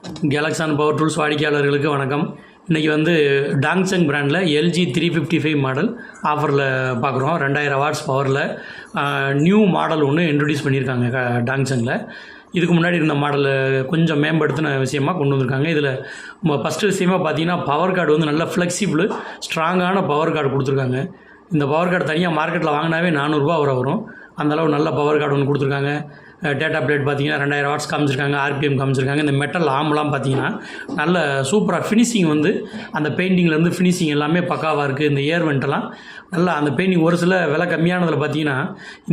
கேலக்ஸான் power tools வாடிக்கையாளர்களுக்கு வணக்கம். இன்றைக்கி வந்து டாங்சங் பிராண்டில் எல்ஜி 355 மாடல் ஆஃபரில் பார்க்குறோம். 2000 வாட்ஸ் பவரில் நியூ மாடல் ஒன்று இன்ட்ரடியூஸ் பண்ணியிருக்காங்க டாங்சங்கில். இதுக்கு முன்னாடி இருந்த மாடல் கொஞ்சம் மேம்படுத்தின விஷயமாக கொண்டு வந்திருக்காங்க. இதில் ஃபஸ்ட்டு விஷயமாக பார்த்தீங்கன்னா பவர் கார்டு வந்து நல்ல ஃப்ளெக்சிபிள் ஸ்ட்ராங்கான பவர் கார்டு கொடுத்துருக்காங்க. இந்த பவர் கார்டு தனியாக மார்க்கெட்டில் வாங்கினாவே 400 ரூபா வரும். அந்தளவு நல்ல பவர் கார்டு ஒன்று கொடுத்துருக்காங்க. டேட்டா பிளேட் பார்த்தீங்கன்னா 2000 வாட்ஸ் காமிச்சிருக்காங்க, ஆர்பிஎம் காமிச்சிருக்காங்க. இந்த மெட்டல் ஆம்லாம் பார்த்தீங்கன்னா நல்ல சூப்பராக ஃபினிஷிங் வந்து அந்த பெயிண்டிங்லேருந்து ஃபினிஷிங் எல்லாமே பக்காவாக இருக்குது. இந்த ஏர் வெண்ட்டெல்லாம் நல்லா அந்த பெயிண்டிங் ஒரு சில விலை கம்மியானதில் பார்த்தீங்கன்னா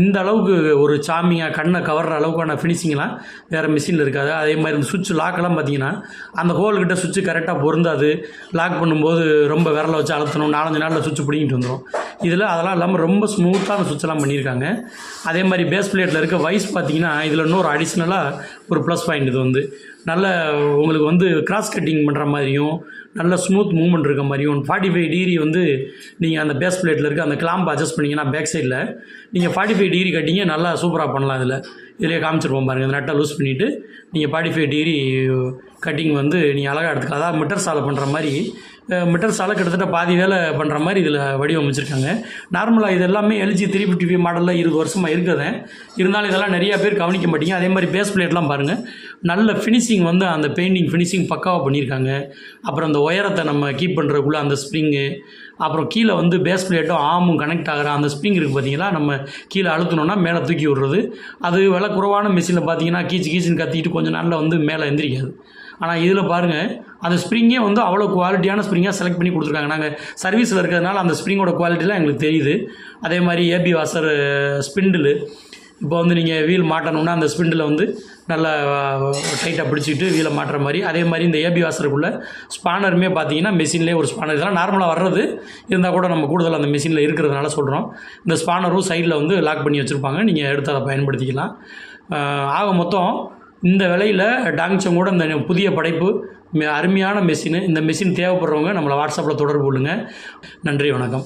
இந்த அளவுக்கு ஒரு சாமியாக கண்ணை கவர்ற அளவுக்கான ஃபினிஷிங்லாம் வேறு மிஷினில் இருக்காது. அதே மாதிரி இந்த சுவிட்ச் லாக்கெல்லாம் பார்த்தீங்கன்னா அந்த ஹோல்கிட்ட சுவிட்சு கரெக்டாக பொருந்தாது. லாக் பண்ணும்போது ரொம்ப விரலை வச்சு அழுத்தணும், 4-5 நாளில் சுவிட்ச் பிடிங்கிட்டு வந்துடும். இதில் அதெல்லாம் இல்லாமல் ரொம்ப ஸ்மூத்தாக அந்த சுவிட்செல்லாம் பண்ணியிருக்காங்க. அதே மாதிரி பேஸ் பிளேட்டில் இருக்க வைஸ் பார்த்தீங்கன்னா இதில் இன்னொரு அடிஷ்னலாக ஒரு ப்ளஸ் பாயிண்ட். இது வந்து நல்ல உங்களுக்கு வந்து கிராஸ் கட்டிங் பண்ணுற மாதிரியும் நல்ல ஸ்மூத் மூவ்மெண்ட் இருக்க மாதிரியும் 45 டிகிரி வந்து நீங்கள் அந்த பேஸ் பிளேட்டில் இருக்க அந்த கிளாம்ப் அட்ஜஸ்ட் பண்ணிங்கன்னா பேக் சைடில் நீங்கள் 45 டிகிரி கட்டிங்க நல்லா சூப்பராக பண்ணலாம். இதிலே காமிச்சிருப்போம் பாருங்கள். இந்த நட்டை லூஸ் பண்ணிவிட்டு நீங்கள் 45 டிகிரி கட்டிங் வந்து நீங்கள் அழகாக எடுத்துக்கலாம். அதாவது மீட்டர் சாலை பண்ணுற மாதிரி மீட்டர் சாலை கிட்டத்தட்ட பாதி வேலை பண்ணுற மாதிரி இதில் வடிவமைச்சிருக்காங்க. நார்மலாக இது எல்லாமே எல்ஜி 355 மாடலில் 20 வருஷமாக இருக்குது. இருந்தாலும் இதெல்லாம் நிறையா பேர் கவனிக்க மாட்டீங்க. அதே மாதிரி பேஸ் பிளேட்லாம் பாருங்கள், நல்ல ஃபினிஷிங் வந்து அந்த பெயிண்டிங் ஃபினிஷிங் பக்காவாக பண்ணியிருக்காங்க. அப்புறம் அந்த உயரத்தை நம்ம கீப் பண்ணுறதுக்குள்ளே அந்த ஸ்ப்ரிங்கு, அப்புறம் கீழே வந்து பேஸ் பிளேட்டும் ஆமும் கனெக்ட் ஆகிற அந்த ஸ்ப்ரிங் இருக்குது பார்த்தீங்களா, நம்ம கீழே அழுத்தணுன்னா மேலே தூக்கி விடுறது. அது விலை குறைவான மிஷினில் பார்த்தீங்கன்னா கீச்சுன்னு கத்திட்டு கொஞ்சம் நாளில் வந்து மேலே எந்திரிக்காது. ஆனால் இதில் பாருங்கள், அந்த ஸ்ப்ரிங்கே வந்து அவ்வளோ குவாலிட்டியான ஸ்ப்ரிங்காக செலக்ட் பண்ணி கொடுத்துருக்காங்க. நாங்கள் சர்வீஸில் இருக்கிறதுனால அந்த ஸ்ப்ரிங்கோட குவாலிட்டிலாம் எங்களுக்கு தெரியுது. அதே மாதிரி ஏபி வாசர் ஸ்பிண்டில் இப்போ வந்து நீங்கள் வீல் மாட்டணுன்னா அந்த ஸ்பிண்டில் வந்து நல்லா டைட்டாக பிடிச்சிட்டு வீலை மாட்டுற மாதிரி. அதே மாதிரி இந்த ஏபி வாசருக்குள்ளே ஸ்பானருமே பார்த்தீங்கன்னா மெஷின்லேயே ஒரு ஸ்பானர், இதெல்லாம் நார்மலாக வர்றது இருந்தால் கூட நம்ம கூடுதல் அந்த மெஷினில் இருக்கிறதுனால சொல்கிறோம். இந்த ஸ்பானரும் சைடில் வந்து லாக் பண்ணி வச்சுருப்பாங்க, நீங்கள் எடுத்து அதை பயன்படுத்திக்கலாம். ஆக மொத்தம் இந்த விலையில் டாங்சங்கோட இந்த புதிய படைப்பு அருமையான மெஷினு. இந்த மெஷின் தேவைப்படுறவங்க நம்மளை வாட்ஸ்அப்பில் தொடர்பு கொள்ளுங்கள். நன்றி, வணக்கம்.